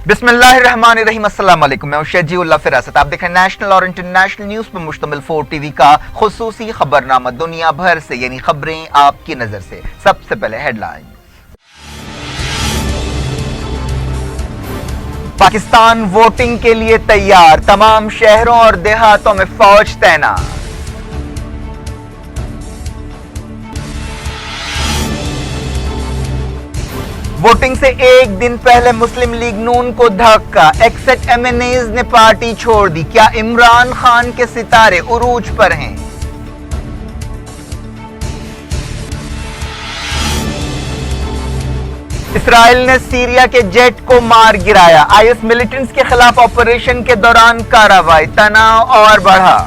बिस्मिल्लाहिर्रहमानिर्रहीम। अस्सलाम वालेकुम। मैं हूं शजीउल्लाह फिरासत। आप देखें नेशनल और इंटरनेशनल न्यूज पर मुश्तमिल 4 टीवी का खुसूसी खबरनामा दुनिया भर से, यानी खबरें आपकी नजर से। सबसे पहले हेडलाइन। पाकिस्तान वोटिंग के लिए तैयार, तमाम शहरों और देहातों में फौज तैनात। वोटिंग से एक दिन पहले मुस्लिम लीग नून को धक्का, एक्सेट एमएनएज ने पार्टी छोड़ दी। क्या इमरान खान के सितारे उरूज पर हैं? इसराइल ने सीरिया के जेट को मार गिराया। आईएस मिलिटेंट्स के खिलाफ ऑपरेशन के दौरान कार्रवाई, तनाव और बढ़ा।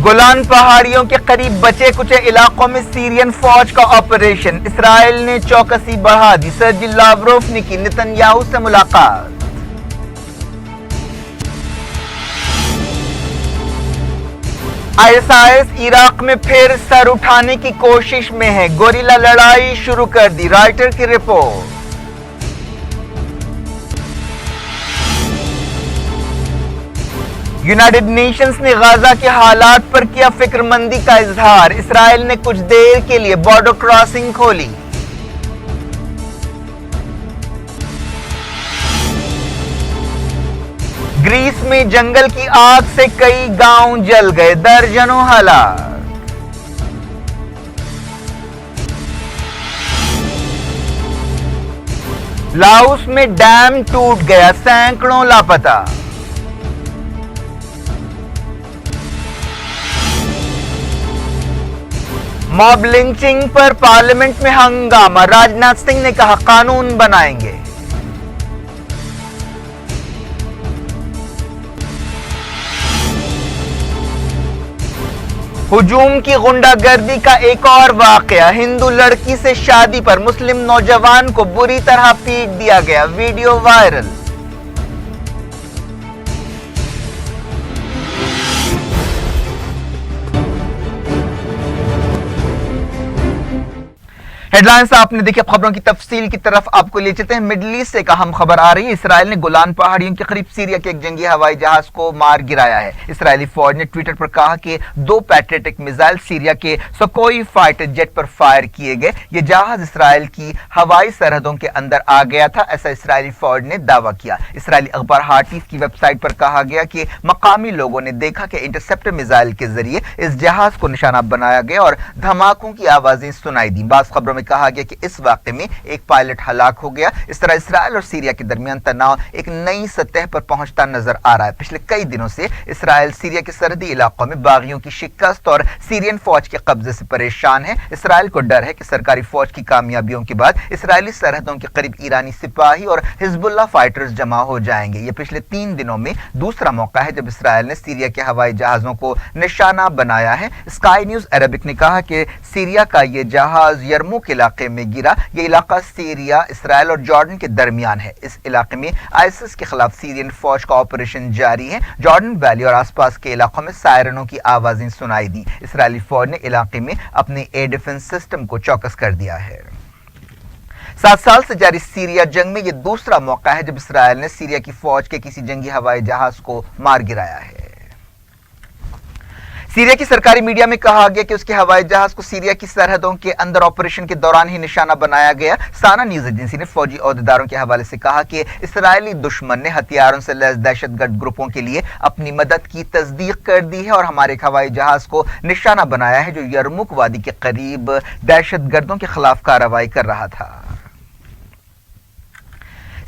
गोलान पहाड़ियों के करीब बचे कुछ इलाकों में सीरियन फौज का ऑपरेशन, इसराइल ने चौकसी बढ़ा दी। सर्जी लावरोव ने की नेतन्याहू से मुलाकात। आईएसआईएस इराक में फिर सर उठाने की कोशिश में है, गोरिल्ला लड़ाई शुरू कर दी, रॉयटर्स की रिपोर्ट। यूनाइटेड नेशंस ने गाजा के हालात पर किया फिक्रमंदी का इजहार, इसराइल ने कुछ देर के लिए बॉर्डर क्रॉसिंग खोली। ग्रीस में जंगल की आग से कई गांव जल गए, दर्जनों हलाक। लाओस में डैम टूट गया, सैकड़ों लापता। मॉब लिंचिंग पर पार्लियामेंट में हंगामा, राजनाथ सिंह ने कहा कानून बनाएंगे। हुजूम की गुंडागर्दी का एक और वाकया, हिंदू लड़की से शादी पर मुस्लिम नौजवान को बुरी तरह पीट दिया गया, वीडियो वायरल। हेडलाइंस आपने देखी। खबरों की तफसील की तरफ आपको ले चलते हैं। मिडल ईस्ट से एक अहम खबर आ रही है। इसराइल ने गोलान पहाड़ियों के करीब सीरिया के एक जंगी हवाई जहाज को मार गिराया है। इसराइली फौज ने ट्विटर पर कहा कि 2 पैट्रियटिक मिसाइल सीरिया के सुकोई फाइटर जेट पर फायर किए गए। यह जहाज इसराइल की हवाई सरहदों के अंदर आ गया था, ऐसा इसराइली फौज ने दावा किया। इसराइली अखबार हार्टीज की वेबसाइट पर कहा गया कि मकामी लोगों ने देखा कि इंटरसेप्टर मिसाइल के जरिए इस जहाज को निशाना बनाया गया और धमाकों की आवाजें सुनाई दी। बास खबरों में कहा गया कि इस वाकये में एक पायलट हलाक हो गया। इस तरह इसराइल और सीरिया के दरमियान तनाव एक नई सतह पर पहुंचता नजर आ रहा है। पिछले कई दिनों से इसराइल सीरिया के सरहदी इलाकों में बागियों की शिकस्त और सीरियन फौज के कब्जे से परेशान है। इसराइल को डर है कि सरकारी फौज की कामयाबियों के बाद इसराइली सरहदों के करीब ईरानी सिपाही और हिजबुल्लाह फाइटर्स जमा हो जाएंगे। यह पिछले 3 दिनों में दूसरा मौका है जब इसराइल ने सीरिया के हवाई जहाजों को निशाना बनाया है। स्काई न्यूज अरबिक ने कहा कि सीरिया का यह जहाज यरमुक इलाके में गिरा। यह इलाका सीरिया, इसराइल और जॉर्डन के दरमियान है। इस इलाके में आईएसआईएस के खिलाफ सीरियन फौज का ऑपरेशन जारी है। जॉर्डन वैली और आसपास के इलाकों में सायरनों की आवाजें सुनाई दी। इसराइली फौज ने इलाके में अपने एयर डिफेंस सिस्टम को चौकस कर दिया है। 7 साल से जारी सीरिया जंग में यह दूसरा मौका है जब इसराइल ने सीरिया की फौज के किसी जंगी हवाई जहाज को मार गिराया है। सीरिया की सरकारी मीडिया में कहा गया कि उसके हवाई जहाज को सीरिया की सरहदों के अंदर ऑपरेशन के दौरान ही निशाना बनाया गया। साना न्यूज एजेंसी ने फौजी अहदेदारों के हवाले से कहा कि इसराइली दुश्मन ने हथियारों से लैस दहशतगर्द ग्रुपों के लिए अपनी मदद की तस्दीक कर दी है और हमारे एक हवाई जहाज को निशाना बनाया है जो यरमुक वादी के करीब दहशतगर्दों के खिलाफ कार्रवाई कर रहा था।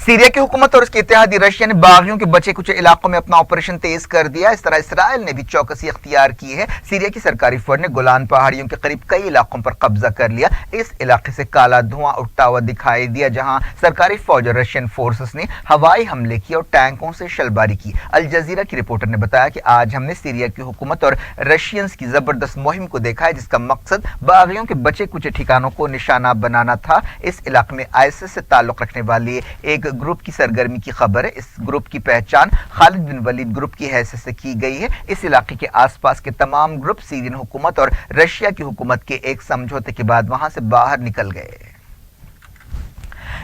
सीरिया की हुकूमत और उसके इत्तेहादी रशिया ने बागियों के बचे कुछ इलाकों में अपना ऑपरेशन तेज कर दिया। इस तरह इसराइल ने भी चौकसी अख्तियार की है। सीरिया की सरकारी फौज ने गोलान पहाड़ियों के करीब कई इलाकों पर कब्जा कर लिया। इस इलाके से काला धुआं उठता हुआ दिखाई दिया जहां सरकारी फौज और रशियन फोर्सेस ने हवाई हमले किए और टैंकों से शलबारी की। अल जजीरा की रिपोर्टर ने बताया कि आज हमने सीरिया की हुकूमत और रशियंस की जबरदस्त मुहिम को देखा है जिसका मकसद बागियों के बचे कुछ ठिकानों को निशाना बनाना था। इस इलाके में आईएसआईएस से ताल्लुक रखने वाली एक گروپ کی سرگرمی کی خبر ہے۔ اس گروپ کی پہچان خالد بن ولید گروپ کی حیثیت سے کی گئی ہے۔ اس علاقے کے آس پاس کے تمام گروپ سیرین حکومت اور رشیا کی حکومت کے ایک سمجھوتے کے بعد وہاں سے باہر نکل گئے۔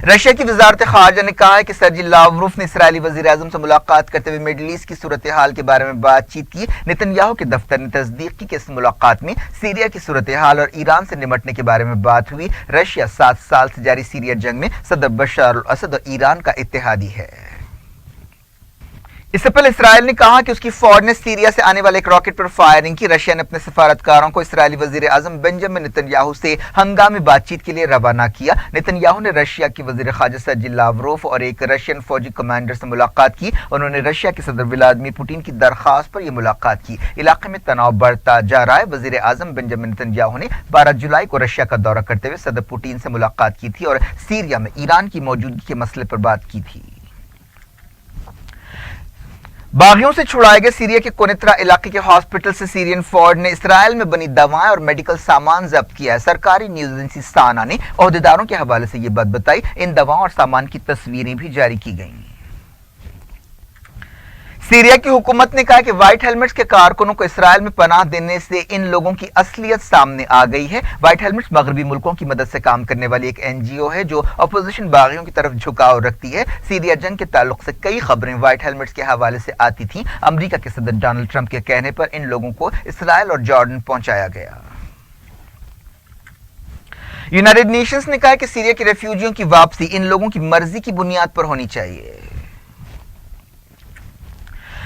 رشیا کی وزارت خارجہ نے کہا ہے کہ سرجی لاوروف نے اسرائیلی وزیر اعظم سے ملاقات کرتے ہوئے مڈل ایسٹ کی صورتحال کے بارے میں بات چیت کی۔ نتن یاہو کے دفتر نے تصدیق کی کہ اس ملاقات میں سیریا کی صورتحال اور ایران سے نمٹنے کے بارے میں بات ہوئی۔ رشیا 7 سال سے جاری سیریا جنگ میں صدر بشار الاسد اور ایران کا اتحادی ہے۔ اس سے پہلے اسرائیل نے کہا کہ اس کی فوج نے سیریا سے آنے والے ایک راکٹ پر فائرنگ کی۔ رشیا نے اپنے سفارتکاروں کو اسرائیلی وزیر اعظم بنجامن نتن یاہو سے ہنگامی بات چیت کے لیے روانہ کیا۔ نتن یاہو نے رشیا کے وزیر خارجہ سرجی لاوروف اور ایک رشین فوجی کمانڈر سے ملاقات کی۔ انہوں نے رشیا کے صدر ولادیمیر پوٹین کی درخواست پر یہ ملاقات کی۔ علاقے میں تناؤ بڑھتا جا رہا ہے۔ وزیر اعظم بنجامن نتن یاہو نے 12 جولائی کو رشیا کا دورہ کرتے ہوئے صدر پوٹین سے ملاقات کی تھی اور سیریا میں ایران کی موجودگی کے مسئلے پر بات کی تھی۔ باغیوں سے چھڑائے گئے سیریا کے کونیترا علاقے کے ہاسپٹل سے سیرین فوج نے اسرائیل میں بنی دوائیں اور میڈیکل سامان ضبط کیا ہے۔ سرکاری نیوز ایجنسی سانا نے عہدیداروں کے حوالے سے یہ بات بتائی۔ ان دواؤں اور سامان کی تصویریں بھی جاری کی گئیں۔ سیریا کی حکومت نے کہا کہ وائٹ ہیلمٹس کے کارکنوں کو اسرائیل میں پناہ دینے سے ان لوگوں کی اصلیت سامنے آ گئی ہے۔ وائٹ ہیلمٹس مغربی ملکوں کی مدد سے کام کرنے والی ایک NGO ہے جو اپوزیشن باغیوں کی طرف جھکاؤ رکھتی ہے۔ سیریا جنگ کے تعلق سے کئی خبریں وائٹ ہیلمٹس کے حوالے سے آتی تھیں۔ امریکہ کے صدر ڈونلڈ ٹرمپ کے کہنے پر ان لوگوں کو اسرائیل اور جارڈن پہنچایا گیا۔ یونائیٹڈ نیشنز نے کہا کہ سیریا کے ریفیوجیوں کی واپسی ان لوگوں کی مرضی کی بنیاد پر ہونی چاہیے۔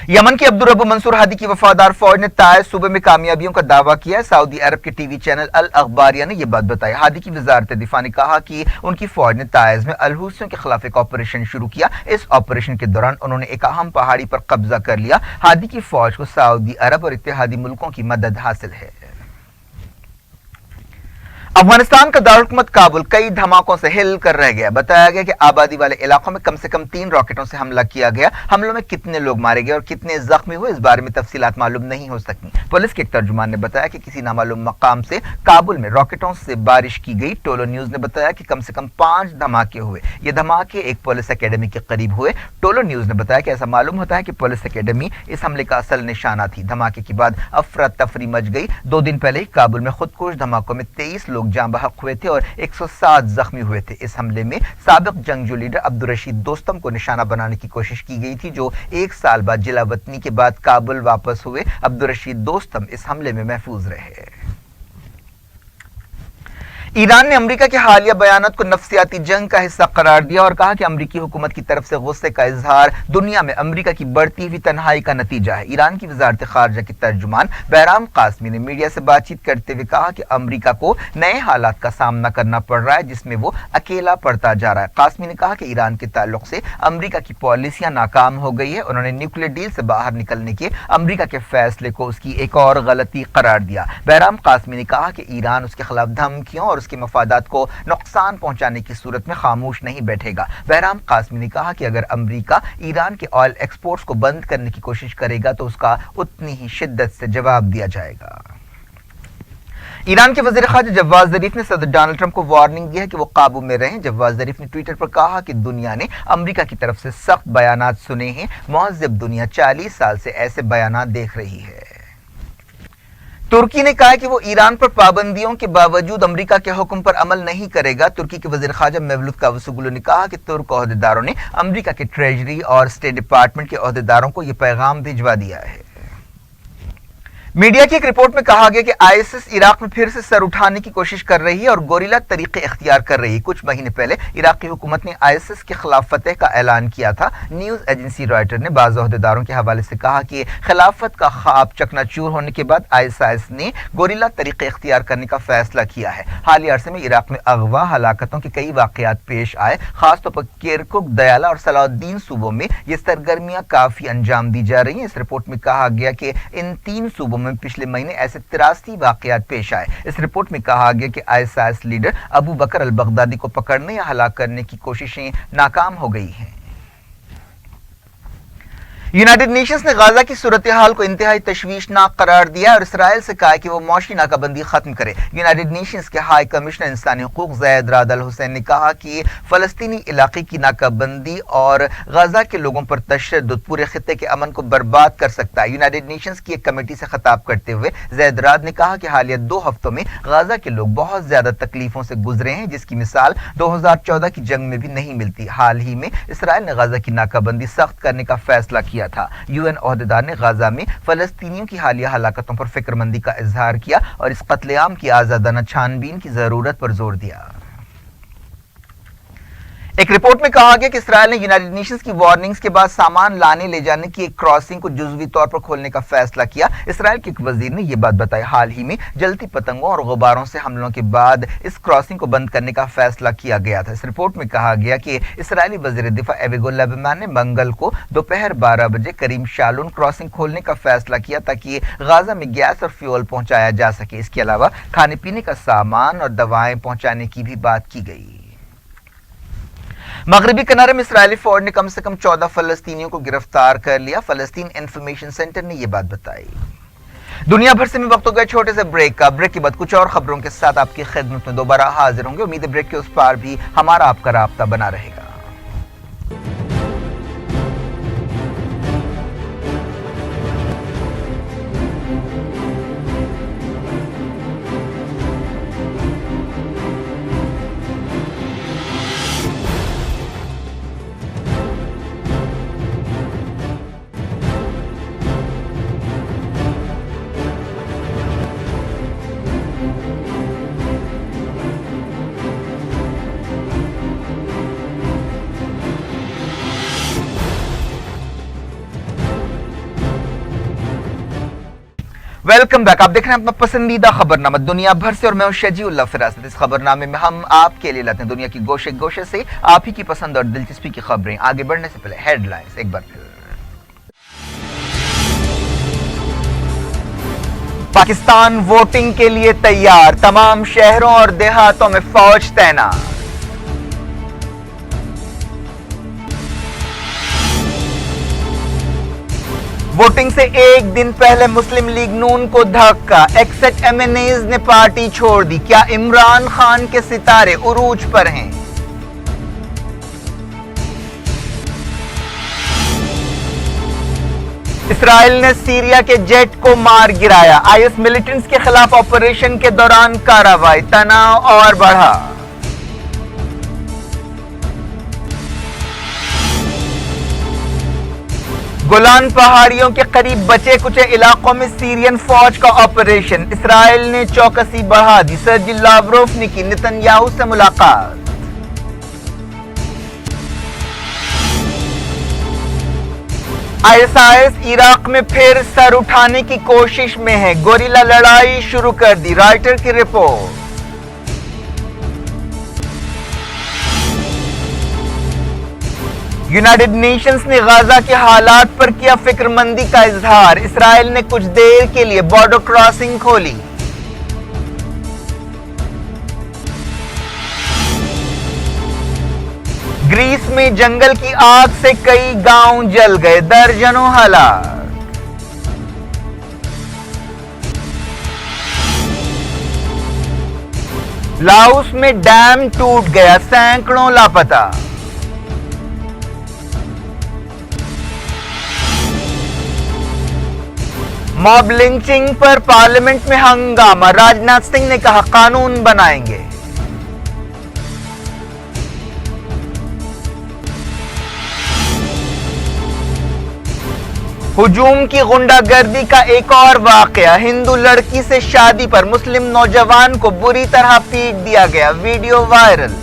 یمن کے عبدالرب منصور ہادی کی وفادار فوج نے تعز صوبے میں کامیابیوں کا دعویٰ کیا ہے۔ سعودی عرب کے ٹی وی چینل الاخباریہ نے یہ بات بتائی۔ ہادی کی وزارت دفاع نے کہا کہ ان کی فوج نے تعز میں الحوثیوں کے خلاف ایک آپریشن شروع کیا۔ اس آپریشن کے دوران انہوں نے ایک اہم پہاڑی پر قبضہ کر لیا۔ ہادی کی فوج کو سعودی عرب اور اتحادی ملکوں کی مدد حاصل ہے۔ افغانستان کا دارالحکومت کابل کئی دھماکوں سے ہل کر رہ گیا۔ بتایا گیا کہ آبادی والے علاقوں میں کم سے کم 3 راکٹوں سے حملہ کیا گیا۔ حملوں میں کتنے لوگ مارے گئے اور کتنے زخمی ہوئے اس بارے میں تفصیلات معلوم نہیں ہو سکی۔ پولیس کے ایک ترجمان نے بتایا کہ کسی نامعلوم مقام سے کابل میں راکٹوں سے بارش کی گئی۔ ٹولو نیوز نے بتایا کہ کم سے کم 5 دھماکے ہوئے۔ یہ دھماکے ایک پولیس اکیڈمی کے قریب ہوئے۔ ٹولو نیوز نے بتایا کہ ایسا معلوم ہوتا ہے کہ پولیس اکیڈمی اس حملے کا اصل نشانہ تھی۔ دھماکے کے بعد افراتفری مچ گئی۔ 2 دن پہلے ہی کابل میں خودکش دھماکوں میں 23 لوگ جاں بحق ہوئے تھے اور 107 زخمی ہوئے تھے۔ اس حملے میں سابق جنگجو لیڈر عبدالرشید دوستم کو نشانہ بنانے کی کوشش کی گئی تھی جو 1 سال بعد جلا وطنی کے بعد کابل واپس ہوئے۔ عبدالرشید دوستم اس حملے میں محفوظ رہے۔ ایران نے امریکہ کے حالیہ بیانات کو نفسیاتی جنگ کا حصہ قرار دیا اور کہا کہ امریکی حکومت کی طرف سے غصے کا اظہار دنیا میں امریکہ کی بڑھتی ہوئی تنہائی کا نتیجہ ہے۔ ایران کی وزارت خارجہ کے ترجمان بہرام قاسمی نے میڈیا سے بات چیت کرتے ہوئے کہا کہ امریکہ کو نئے حالات کا سامنا کرنا پڑ رہا ہے جس میں وہ اکیلا پڑتا جا رہا ہے۔ قاسمی نے کہا کہ ایران کے تعلق سے امریکہ کی پالیسیاں ناکام ہو گئی ہے۔ انہوں نے نیوکلیئر ڈیل سے باہر نکلنے کے امریکہ کے فیصلے کو اس کی ایک اور غلطی قرار دیا۔ بہرام قاسمی نے کہا کہ ایران اس کے خلاف دھمکیوں اور اس کے مفادات کو نقصان پہنچانے کی صورت میں خاموش نہیں بیٹھے گا۔ بہرام قاسمی نے کہا کہ اگر امریکہ ایران کے آئل ایکسپورٹس کو بند کرنے کی کوشش کرے گا تو اس کا اتنی ہی شدت سے جواب دیا جائے گا۔ ایران کے وزیر خارجہ جواد ظریف نے صدر ڈونلڈ ٹرمپ کو وارننگ دی ہے کہ وہ قابو میں رہیں۔ جواد ظریف نے ٹویٹر پر کہا کہ دنیا نے امریکہ کی طرف سے سخت بیانات سنے ہیں۔ مہذب دنیا 40 سال سے ایسے بیانات دیکھ رہی ہے۔ ترکی نے کہا کہ وہ ایران پر پابندیوں کے باوجود امریکہ کے حکم پر عمل نہیں کرے گا۔ ترکی کے وزیر خارجہ میولوت کاوسوگلو نے کہا کہ ترک عہدیداروں نے امریکہ کے ٹریجری اور اسٹیٹ ڈپارٹمنٹ کے عہدیداروں کو یہ پیغام بھجوا دیا ہے۔ میڈیا کی ایک رپورٹ میں کہا گیا کہ ISIS عراق میں پھر سے سر اٹھانے کی کوشش کر رہی ہے اور گوریلا طریقے اختیار کر رہی ہے۔ کچھ مہینے پہلے عراقی حکومت نے ISIS کے خلاف فتح کا اعلان کیا تھا۔ نیوز ایجنسی رائٹر نے بعض عہدیداروں کے حوالے سے کہا کہ خلافت کا خواب چکنا چور ہونے کے بعد ISIS نے گوریلا طریقے اختیار کرنے کا فیصلہ کیا ہے۔ حالیہ عرصے میں عراق میں اغوا ہلاکتوں کے کئی واقعات پیش آئے، خاص طور پر کرکک، دیالہ اور صلاح الدین صوبوں میں یہ سرگرمیاں کافی انجام دی جا رہی ہیں۔ اس رپورٹ میں کہا گیا کہ ان 3 صوبوں میں پچھلے مہینے ایسے 83 واقعات پیش آئے۔ اس رپورٹ میں کہا گیا کہ ISIS لیڈر ابو بکر البغدادی کو پکڑنے یا ہلاک کرنے کی کوششیں ناکام ہو گئی ہیں۔ यूनाइटेड नेशंस ने गाजा की सूरत हाल को इंतहाई तशवीशनाक करार दिया और इसराइल से कहा कि वो मौशी नाकाबंदी खत्म करे। यूनाइटेड नेशंस के हाई कमिश्नर इंसानी हुकूक ज़ैद राद अल हुसैन ने कहा कि फ़लस्तीनी इलाके की नाकाबंदी और गाजा के लोगों पर तशद्दुद पूरे खित्ते के अमन को बर्बाद कर सकता है। यूनाइटेड नेशंस की एक कमेटी से खिताब करते हुए ज़ैद राद ने कहा कि हालिया 2 हफ्तों में गाजा के लोग बहुत ज्यादा तकलीफों से गुजरे हैं, जिसकी मिसाल 2014 की जंग में भी नहीं मिलती। हाल ही में इसराइल ने गाजा की नाकाबंदी सख्त करने का फैसला किया था। यूएन ओहदेदार ने गाजा में फलस्तीनियों की हालिया हलाकतों पर फिक्रमंदी का इजहार किया और इस कत्लेआम की आजादाना छानबीन की जरूरत पर जोर दिया। एक रिपोर्ट में कहा गया कि इसराइल ने यूनाइटेड नेशंस की वार्निंग्स के बाद सामान लाने ले जाने की एक क्रॉसिंग को जुज़वी तौर पर खोलने का फैसला किया। इसराइल के एक वजीर ने यह बात बताई। हाल ही में जलती पतंगों और गुब्बारों से हमलों के बाद इस क्रॉसिंग को बंद करने का फैसला किया गया था। इस रिपोर्ट में कहा गया कि इसराइली वजीर दिफा एविगो लिबरमैन ने मंगल को दोपहर 12 बजे करीम शालून क्रॉसिंग खोलने का फैसला किया ताकि गाजा में गैस और फ्यूल पहुंचाया जा सके। इसके अलावा खाने पीने का सामान और दवाएं पहुंचाने की भी बात की गई। मगरबी किनारे में इसराइली फौज ने कम से कम 14 फलस्तीनियों को गिरफ्तार कर लिया। फलस्तीन इंफॉर्मेशन सेंटर ने यह बात बताई। दुनिया भर से में वक्त हो गया छोटे से ब्रेक का। ब्रेक के बाद कुछ और खबरों के साथ आपकी खिदमत में दोबारा हाजिर होंगे। उम्मीद है ब्रेक के उस पार भी हमारा आपका राब्ता बना रहेगा। Welcome back. आप देख रहे हैं अपना पसंदीदा खबरनामा दुनिया भर से और मैं हूं शजीउल्लाह फिरासत। इस खबरनामे में हम आपके लिए लाते हैं दुनिया की गोशे गोशे से आप ही की पसंद और दिलचस्पी की खबरें। आगे बढ़ने से पहले हेडलाइंस एक बार फिर। पाकिस्तान वोटिंग के लिए तैयार, तमाम शहरों और देहातों में फौज तैनात। वोटिंग से एक दिन पहले मुस्लिम लीग नून को धक्का, एक्सेट एमएनएज ने पार्टी छोड़ दी। क्या इमरान खान के सितारे उरूज पर हैं? इसराइल ने सीरिया के जेट को मार गिराया। आईएस मिलिटेंट्स के खिलाफ ऑपरेशन के दौरान कार्रवाई, तनाव और बढ़ा। गोलान पहाड़ियों के करीब बचे कुछ इलाकों में सीरियन फौज का ऑपरेशन, इसराइल ने चौकसी बढ़ा दी। सर्जी लावरोव ने की नेतन्याहू से मुलाकात। आईएसआईएस इराक में फिर सर उठाने की कोशिश में है, गोरिल्ला लड़ाई शुरू कर दी, रॉयटर की रिपोर्ट। यूनाइटेड नेशंस ने गाजा के हालात पर किया फिक्रमंदी का इजहार, इसराइल ने कुछ देर के लिए बॉर्डर क्रॉसिंग खोली। ग्रीस में जंगल की आग से कई गांव जल गए, दर्जनों हलाक। लाओस में डैम टूट गया, सैकड़ों लापता। मॉब लिंचिंग पर पार्लियामेंट में हंगामा, राजनाथ सिंह ने कहा कानून बनाएंगे। हुजूम की गुंडागर्दी का एक और वाकया, हिंदू लड़की से शादी पर मुस्लिम नौजवान को बुरी तरह पीट दिया गया, वीडियो वायरल।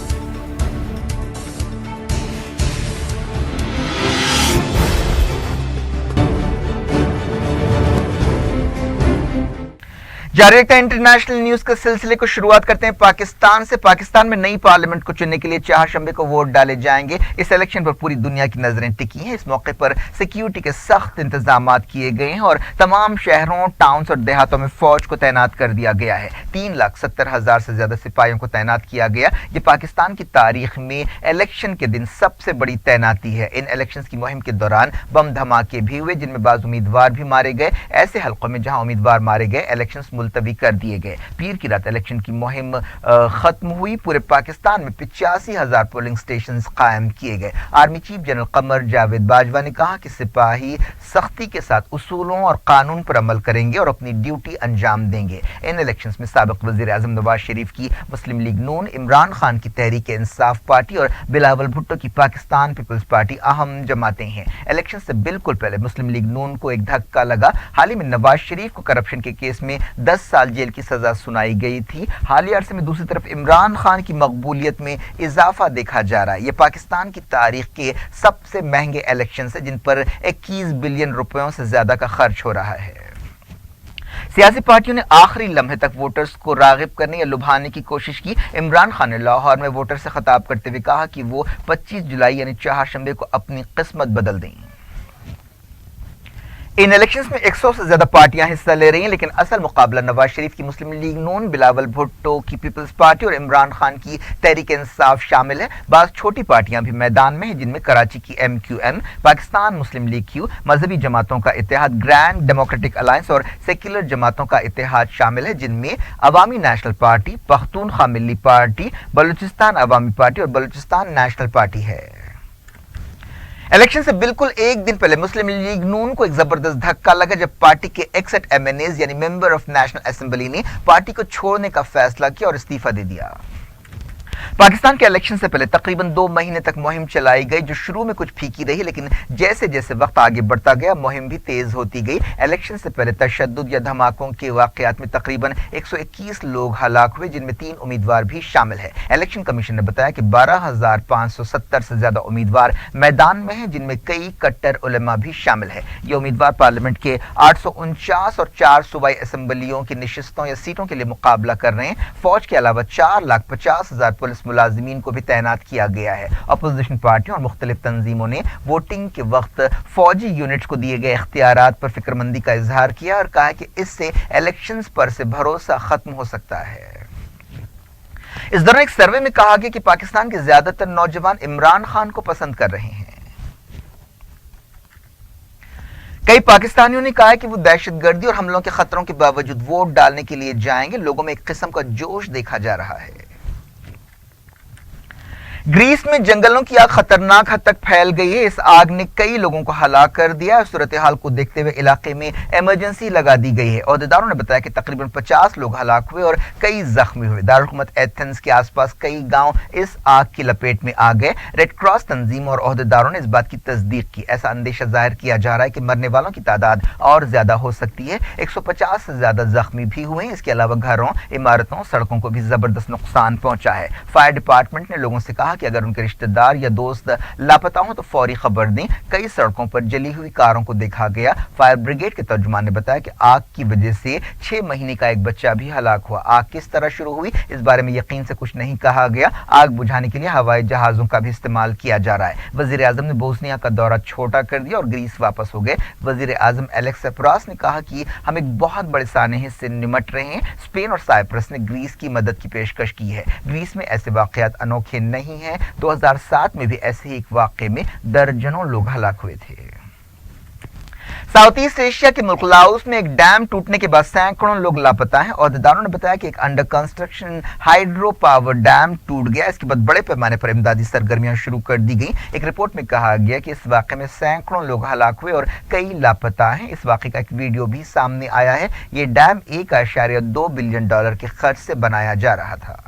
जारी रखते हैं इंटरनेशनल न्यूज के सिलसिले को। शुरुआत करते हैं पाकिस्तान से। पाकिस्तान में नई पार्लियामेंट को चुनने के लिए चारशंबे को वोट डाले जाएंगे। इस इलेक्शन पर पूरी दुनिया की नजरें टिकी हैं। इस मौके पर सिक्योरिटी के सख्त इंतजाम किए गए हैं और तमाम शहरों, टाउन्स और देहातों में फौज को तैनात कर दिया गया है। 3,70,000 से ज्यादा सिपाहियों को तैनात किया गया। ये पाकिस्तान की तारीख में इलेक्शन के दिन सबसे बड़ी तैनाती है। इन इलेक्शन की मुहिम के दौरान बम धमाके भी हुए, जिनमें बाज उम्मीदवार भी मारे गए। ऐसे हलकों में जहां उम्मीदवार मारे गए, इलेक्शन मुलतवी कर दिए गए। पीर की रात इलेक्शन की मुहिम खत्म हुई। पूरे पाकिस्तान में 85,000 पोलिंग स्टेशन कायम किए गए। Army chief general Qamar Javed Bajwa ने कहा कि सिपाही सख्ती के साथ उसूलों और कानून पर अमल करेंगे और अपनी ड्यूटी अंजाम देंगे। इन इलेक्शन में साबिक वजीर आजम नवाज शरीफ की मुस्लिम लीग नून, इमरान खान की तहरीक इंसाफ पार्टी और बिलावल भुट्टो की पाकिस्तान पीपल्स पार्टी अहम जमातें हैं। इलेक्शन से बिल्कुल पहले मुस्लिम लीग नून को एक धक्का लगा। हाल ही में नवाज शरीफ को करप्शन के केस में 10 साल जेल की सजा सुनाई गई थी। हालिया अरसे में दूसरी तरफ इमरान खान की मकबूलियत में इजाफा देखा जा रहा है। ये पाकिस्तान की तारीख के सबसे महंगे इलेक्शन है, जिन पर 21 बिलियन रुपयों से ज्यादा का खर्च हो रहा है। सियासी पार्टियों ने आखिरी लम्हे तक वोटर्स को रागिब करने या लुभाने की कोशिश की। इमरान खान ने लाहौर में वोटर से खिताब करते हुए कहा कि वो 25 जुलाई यानी चारशंबे को अपनी किस्मत बदल देंगे। इन इलेक्शंस में 100 से ज्यादा पार्टियां हिस्सा ले रही हैं, लेकिन असल मुकाबला नवाज शरीफ की मुस्लिम लीग नून, बिलावल भुट्टो की पीपल्स पार्टी और इमरान खान की तहरीक इंसाफ शामिल है। बास छोटी पार्टियां भी मैदान में हैं, जिनमें कराची की MQN, पाकिस्तान मुस्लिम लीग Q, मजहबी जमातों का इत्तेहाद ग्रैंड डेमोक्रेटिक अलायंस और सेक्युलर जमातों का इत्तेहाद शामिल है, जिनमें अवामी नेशनल पार्टी, पख्तूनख्वा मिल्ली पार्टी, बलूचिस्तान अवामी पार्टी और बलूचिस्तान नेशनल पार्टी है। इलेक्शन से बिल्कुल एक दिन पहले मुस्लिम लीग नून को एक जबरदस्त धक्का लगा, जब पार्टी के 61 MNAs यानी मेंबर ऑफ नेशनल असेंबली ने पार्टी को छोड़ने का फैसला किया और इस्तीफा दे दिया। पाकिस्तान के इलेक्शन से पहले तकरीबन 2 महीने तक मुहिम चलाई गई, जो शुरू में कुछ फीकी रही, लेकिन जैसे जैसे वक्त आगे बढ़ता गया मुहिम भी तेज होती गई। इलेक्शन से पहले तशद्दुद या धमाकों के वाकयात में तकरीबन 121 लोग हलाक हुए, जिनमें 3 उम्मीदवार भी शामिल है। इलेक्शन कमीशन ने बताया कि 12,570 से ज्यादा उम्मीदवार मैदान में हैं, जिनमें कई कट्टर उलेमा भी शामिल है। ये उम्मीदवार पार्लियामेंट के 849 और 4 सूबाई असेंबलियों की नशिस्तों या सीटों के लिए मुकाबला कर रहे हैं। फौज के अलावा 4,50,000 पुलिस मुलाजिमीन को भी तैनात किया गया है। अपोजिशन पार्टियों और मुख्तलिफ तंजीमों ने वोटिंग के वक्त फौजी यूनिट्स को दिए गए इख्तियारात पर फिक्रमंदी का इजहार किया और कहा कि इससे इलेक्शंस पर से भरोसा खत्म हो सकता है। इस दौरान एक सर्वे में कहा गया कि पाकिस्तान के ज्यादातर नौजवान इमरान खान को पसंद कर रहे हैं। कई पाकिस्तानियों ने कहा है कि वो दहशतगर्दी और हमलों के खतरों के बावजूद वोट डालने के लिए जाएंगे। लोगों में एक किस्म का जोश देखा जा रहा है। ग्रीस में जंगलों की आग खतरनाक हद तक फैल गई है। इस आग ने कई लोगों को हलाक कर दिया। सूरत हाल को देखते हुए इलाके में इमरजेंसी लगा दी गई है। ओहदेदारों ने बताया कि तकरीबन 50 लोग हलाक हुए और कई जख्मी हुए। दारुल हुकूमत एथेंस के आसपास कई गांव इस आग की लपेट में आ गए। रेड क्रॉस तंजीम और ओहदेदारों ने इस बात की तस्दीक की। ऐसा अंदेशा जाहिर किया जा रहा है कि मरने वालों की तादाद और ज्यादा हो सकती है। 150 से ज्यादा जख्मी भी हुए हैं। इसके अलावा घरों, इमारतों, सड़कों को भी जबरदस्त नुकसान पहुंचा है। फायर डिपार्टमेंट ने लोगों से कहा कि अगर उनके रिश्तेदार या दोस्त लापता हो तो फौरी खबर दें। कई सड़कों पर जली हुई कारों को देखा गया। फायर ब्रिगेड के तर्जुमान ने बताया कि आग की वजह से 6 महीने का एक बच्चा भी हलाक हुआ। आग किस तरह शुरू हुई, इस बारे में यकीन से कुछ नहीं कहा गया। आग बुझाने के लिए हवाई जहाजों का भी इस्तेमाल किया जा रहा है। वजीर आजम ने बोस्निया का दौरा छोटा कर दिया और ग्रीस वापस हो गए। वजीर आजम एलेक्स सेप्रास ने कहा कि हम एक बहुत बड़े सानहे से निमट रहे हैं। स्पेन और साइप्रस ने ग्रीस की मदद की पेशकश की है। ग्रीस में ऐसे वाकयात अनोखे नहीं हैं। 2007 में भी ऐसे ही एक वाक़े में दर्जनों लोग हलाक हुए थे। साउथ ईस्ट एशिया के मुल्क लाओस में एक डैम टूटने के बाद सैकड़ों लोग लापता हैं। ओहदेदारों ने बताया कि एक under construction hydro power dam टूट गया। इसके बाद बड़े पैमाने पर इमदादी सरगर्मियां शुरू कर दी गई। एक रिपोर्ट में कहा गया कि इस वाक़े में सैकड़ों लोग हलाक हुए और कई लापता हैं। इस वाक़े का एक वीडियो भी सामने आया है। ये डैम $1.2 बिलियन के खर्च से बनाया जा रहा था।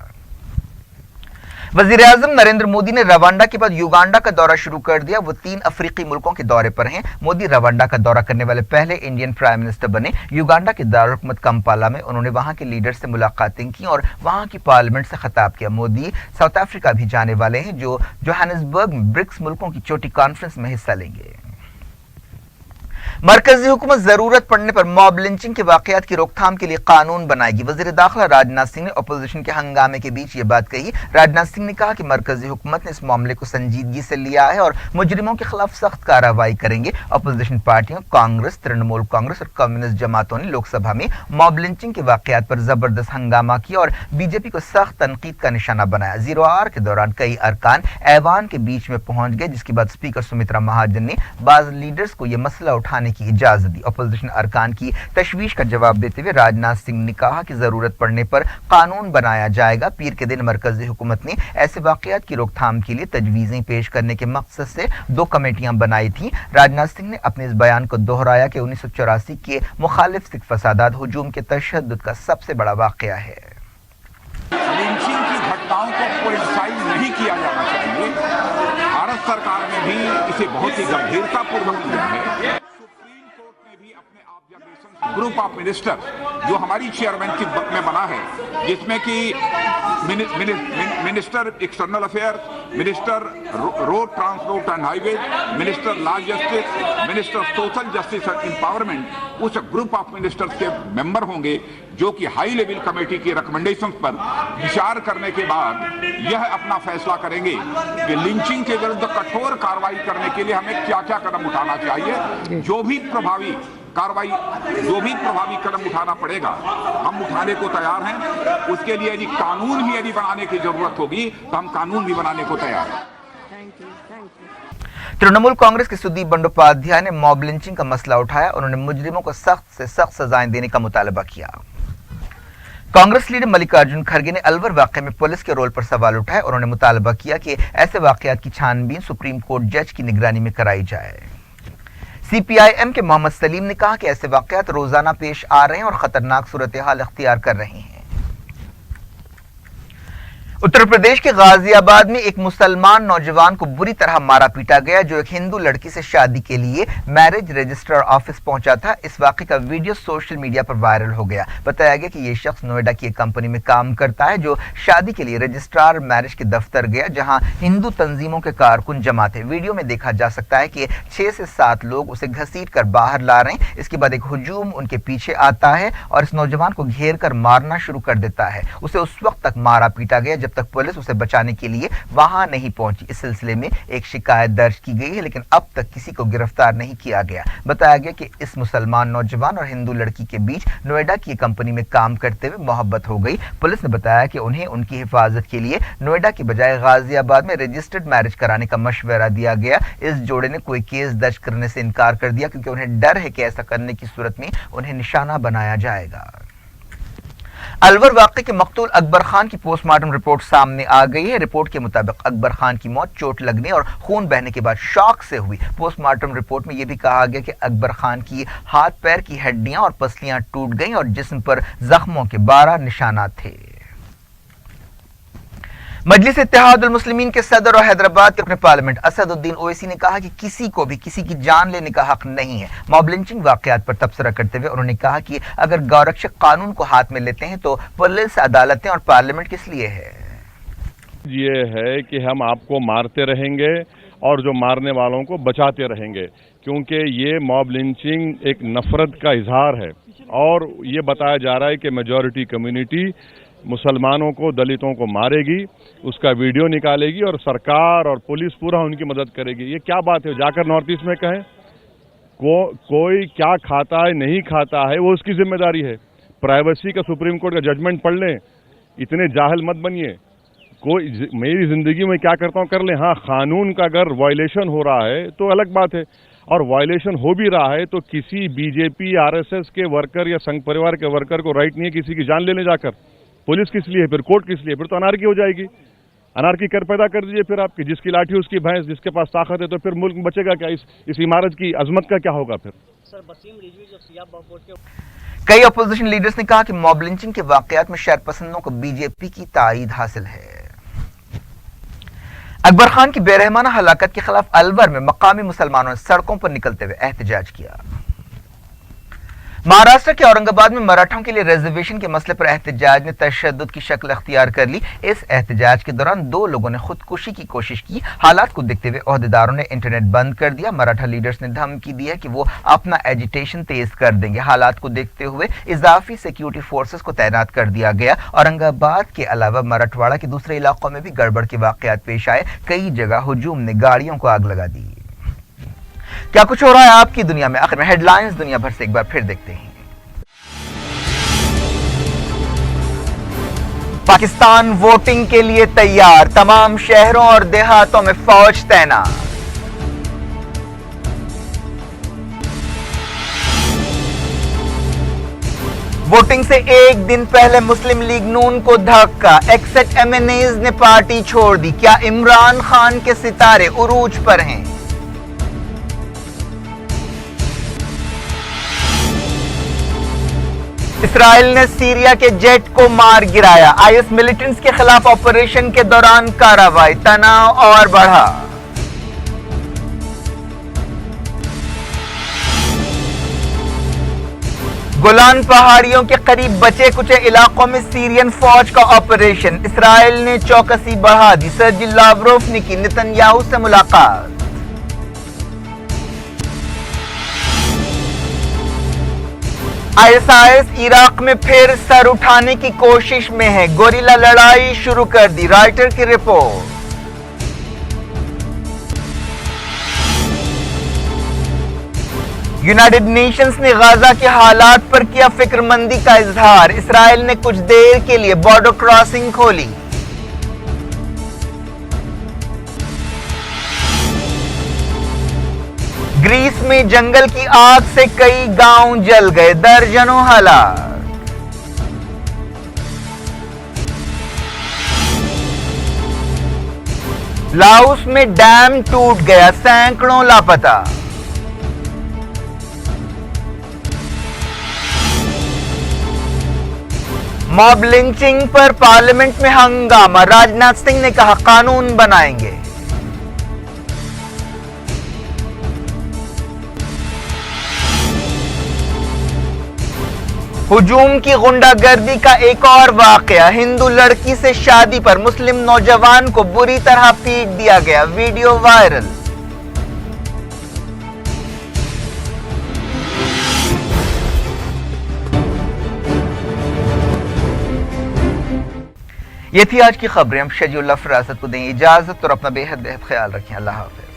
वजीर आजम नरेंद्र मोदी ने रवांडा के बाद युगांडा का दौरा शुरू कर दिया। वो 3 अफ्रीकी मुल्कों के दौरे पर हैं। मोदी रवांडा का दौरा करने वाले पहले इंडियन प्राइम मिनिस्टर बने। युगांडा के दारुल हुकूमत कंपाला में उन्होंने वहां के लीडर से मुलाकातें की और वहां की पार्लियामेंट से खिताब किया। मोदी साउथ अफ्रीका भी जाने वाले हैं, जो जोहानिसबर्ग में ब्रिक्स मुल्कों की छोटी कॉन्फ्रेंस में हिस्सा लेंगे। मरकजी हुकूमत जरूरत पड़ने पर मॉब लिंचिंग के वाकयात की रोकथाम के लिए कानून बनाएगी। वजीर दाखिला राजनाथ सिंह ने अपोजिशन के हंगामे के बीच ये बात कही। राजनाथ सिंह ने कहा कि मरकजी हुकूमत ने इस मामले को संजीदगी से लिया है और मुजरिमों के खिलाफ सख्त कार्रवाई करेंगे। अपोजिशन पार्टियों कांग्रेस, तृणमूल कांग्रेस और कम्युनिस्ट जमातों ने लोकसभा में मॉब लिंचिंग के वाकयात पर जबरदस्त हंगामा किया और बीजेपी को सख्त तनकीद का निशाना बनाया। जीरो आवर के दौरान कई अरकान ऐवान के बीच में पहुंच गए, जिसके बाद स्पीकर सुमित्रा महाजन ने बाज लीडर्स को यह मसला उठाने की इजाजत दी। अपोजिशन अरकान की तशवीश का जवाब देते हुए राजनाथ सिंह ने कहा कि जरूरत पड़ने पर कानून बनाया जाएगा। पीर के दिन मरकजी हुकूमत ने ऐसे वाकयात की रोकथाम के लिए तजवीजें पेश करने के मकसद से 2 कमेटियां बनाई थी। राजनाथ सिंह ने अपने इस बयान को दोहराया कि 1984 के मुखालिफ सिख फसादात हुजूम के तशद्दुद का सबसे बड़ा वाकया है। लिंचिंग की घटनाओं को पोलिटिसाइज नहीं किया जाना चाहिए। भारत सरकार ने भी इसे बहुत ही गंभीरतापूर्वक लिया है। सुप्रीम कोर्ट ने भी अपने ऑब्जर्वेशन ग्रुप ऑफ मिनिस्टर जो हमारी चेयरमैनशिप में बना है, जिसमें कि minister external affair, minister road transport and highway, minister law justice, minister social justice and empowerment, उस ग्रुप ऑफ मिनिस्टर्स के मेंबर होंगे जो कि हाई लेवल कमेटी की रिकमेंडेशंस पर विचार करने के बाद यह अपना फैसला करेंगे कि लिंचिंग के विरुद्ध कठोर कार्रवाई करने के लिए हमें क्या क्या कदम उठाना चाहिए। जो भी प्रभावी कदम उठाना पड़ेगा हम उठाने को तैयार हैं। उसके लिए यदि कानून भी यदि बनाने की जरूरत होगी तो हम कानून भी बनाने को तैयार हैं। तृणमूल कांग्रेस के सुदीप बंडोपाध्याय ने मॉब लिंचिंग का मसला उठाया। उन्होंने मुजरिमों को सख्त से सख्त सजाएं देने का मुतालबा किया। कांग्रेस लीडर मल्लिकार्जुन खड़गे ने अलवर वाकये में पुलिस के रोल पर सवाल उठाए। उन्होंने मुतालबा किया कि ऐसे वाकयात की छानबीन सुप्रीम कोर्ट जज की निगरानी में कराई जाए। सीपीआईएम के मोहम्मद सलीम ने कहा कि ऐसे वाकयात रोजाना पेश आ रहे हैं और खतरनाक सूरत हाल अख्तियार कर रहे हैं। उत्तर प्रदेश के गाजियाबाद में एक मुसलमान नौजवान को बुरी तरह मारा पीटा गया जो एक हिंदू लड़की से शादी के लिए मैरिज रजिस्ट्रार ऑफिस पहुंचा था। इस वाकये का वीडियो सोशल मीडिया पर वायरल हो गया। बताया गया कि यह शख्स नोएडा की एक कंपनी में काम करता है जो शादी के लिए रजिस्ट्रार मैरिज के दफ्तर गया, जहां हिंदू तंजीमों के कारकुन जमा थे। वीडियो में देखा जा सकता है कि 6 से 7 लोग उसे घसीट कर बाहर ला रहे हैं। इसके बाद एक हुजूम उनके पीछे आता है और इस नौजवान को घेर कर मारना शुरू कर देता है। उसे उस वक्त तक मारा पीटा गया जब तक पुलिस उसे बचाने के लिए वहां नहीं पहुंची। इस सिलसिले में एक शिकायत दर्ज की गई है, लेकिन अब तक किसी को गिरफ्तार नहीं किया गया। बताया गया कि इस मुसलमान नौजवान और हिंदू लड़की के बीच नोएडा की कंपनी में काम करते हुए मोहब्बत हो गई। पुलिस ने बताया कि उन्हें उनकी हिफाजत के लिए नोएडा की बजाय गाजियाबाद में रजिस्टर्ड मैरिज कराने का मशवरा दिया गया। इस जोड़े ने कोई केस दर्ज करने से इनकार कर दिया क्योंकि उन्हें डर है कि ऐसा करने की सूरत में उन्हें निशाना बनाया जाएगा। अलवर वाक़े के मकतूल अकबर खान की पोस्टमार्टम रिपोर्ट सामने आ गई है। रिपोर्ट के मुताबिक अकबर खान की मौत चोट लगने और खून बहने के बाद शॉक से हुई। पोस्टमार्टम रिपोर्ट में यह भी कहा गया कि अकबर खान की हाथ पैर की हड्डियां और पसलियां टूट गईं और जिस्म पर जख्मों के 12 निशानात थे। मजलिस इत्तेहादुल मुस्लिमीन के सदर और हैदराबाद के अपने पार्लियामेंट असदुद्दीन ओवैसी ने कहा कि किसी को भी किसी की जान लेने का हक नहीं है। मॉब लिंचिंग वाकयात पर तबसरा करते हुए उन्होंने कहा कि अगर गौरक्षक कानून को हाथ में लेते हैं तो पुलिस, अदालतें और पार्लियामेंट किस लिए है? ये है कि हम आपको मारते रहेंगे और जो मारने वालों को बचाते रहेंगे, क्योंकि ये मॉब लिंचिंग एक नफरत का इजहार है और ये बताया जा रहा है कि मेजॉरिटी कम्युनिटी मुसलमानों को, दलितों को मारेगी, उसका वीडियो निकालेगी और सरकार और पुलिस पूरा उनकी मदद करेगी। ये क्या बात है? जाकर नॉर्थ ईस्ट में कहें कोई क्या खाता है नहीं खाता है वो उसकी जिम्मेदारी है। प्राइवेसी का सुप्रीम कोर्ट का जजमेंट पढ़ लें, इतने जाहिल मत बनिए। कोई मेरी जिंदगी में क्या करता हूँ कर लें। हाँ, कानून का अगर वायलेशन हो रहा है तो अलग बात है, और वायलेशन हो भी रहा है तो किसी बीजेपी आरएसएस के वर्कर या संघ परिवार के वर्कर को राइट नहीं है किसी की जान लेने जाकर। पुलिस किस लिए, फिर कोर्ट किस लिए? फिर तो अनार्की हो जाएगी। अनार्की कर पैदा कर दीजिए फिर आपकी, जिसकी लाठी उसकी भैंस, जिसके पास ताकत है, तो फिर मुल्क बचेगा क्या? इस इमारत की अजमत का क्या होगा फिर? सर, वसीम रिजवी जो सियाब बापोर के कई अपोजिशन लीडर्स ने कहा कि मॉब लिंचिंग के वाकयात में शर पसंदों को बीजेपी की ताईद हासिल है। अकबर खान की बेरहमाना हलाकत के खिलाफ अलवर में मकामी मुसलमानों ने सड़कों पर निकलते हुए एहतजाज किया। महाराष्ट्र के औरंगाबाद में मराठों के लिए रिजर्वेशन के मसले पर एहतजाज ने तशद्दुद की शक्ल अख्तियार कर ली। इस एहतजाज के दौरान 2 लोगों ने खुदकुशी की कोशिश की। हालात को देखते हुए ओहदेदारों ने इंटरनेट बंद कर दिया। मराठा लीडर्स ने धमकी दी है कि वो अपना एजिटेशन तेज कर देंगे। हालात को देखते हुए इजाफी सिक्योरिटी फोर्सेस को तैनात कर दिया गया। औरंगाबाद के अलावा मराठवाड़ा के दूसरे इलाकों में भी गड़बड़ के वाकयात पेश आए। कई जगह हुजूम ने गाड़ियों को आग लगा दी। क्या कुछ हो रहा है आपकी दुनिया में, आखिर में हेडलाइंस दुनिया भर से एक बार फिर देखते हैं। पाकिस्तान वोटिंग के लिए तैयार, तमाम शहरों और देहातों में फौज तैनात। वोटिंग से एक दिन पहले मुस्लिम लीग नून को धक्का, एक्सेट एमएनएज ने पार्टी छोड़ दी। क्या इमरान खान के सितारे उरूज पर हैं? इसराइल ने सीरिया के जेट को मार गिराया। आईएस मिलिटेंट्स के खिलाफ ऑपरेशन के दौरान कार्रवाई, तनाव और बढ़ा। गोलान पहाड़ियों के करीब बचे कुछ इलाकों में सीरियन फौज का ऑपरेशन, इसराइल ने चौकसी बढ़ा दी। सर्जी लावरोव ने की नेतन्याहू से मुलाकात। आईएसआईएस इराक में फिर सर उठाने की कोशिश में है, गोरिल्ला लड़ाई शुरू कर दी, रॉयटर की रिपोर्ट। यूनाइटेड नेशंस ने गाजा के हालात पर किया फिक्रमंदी का इजहार, इसराइल ने कुछ देर के लिए बॉर्डर क्रॉसिंग खोली। ग्रीस में जंगल की आग से कई गांव जल गए, दर्जनों हलाक। लाओस में डैम टूट गया, सैकड़ों लापता। मॉब लिंचिंग पर पार्लियामेंट में हंगामा, राजनाथ सिंह ने कहा कानून बनाएंगे। हुजूम की गुंडागर्दी का एक और वाकया, हिंदू लड़की से शादी पर मुस्लिम नौजवान को बुरी तरह पीट दिया गया, वीडियो वायरल। ये थी आज की खबरें। हम शजीउल्लाह फरासत को दें इजाजत और अपना बेहद ख्याल रखें। अल्लाह हाफिज।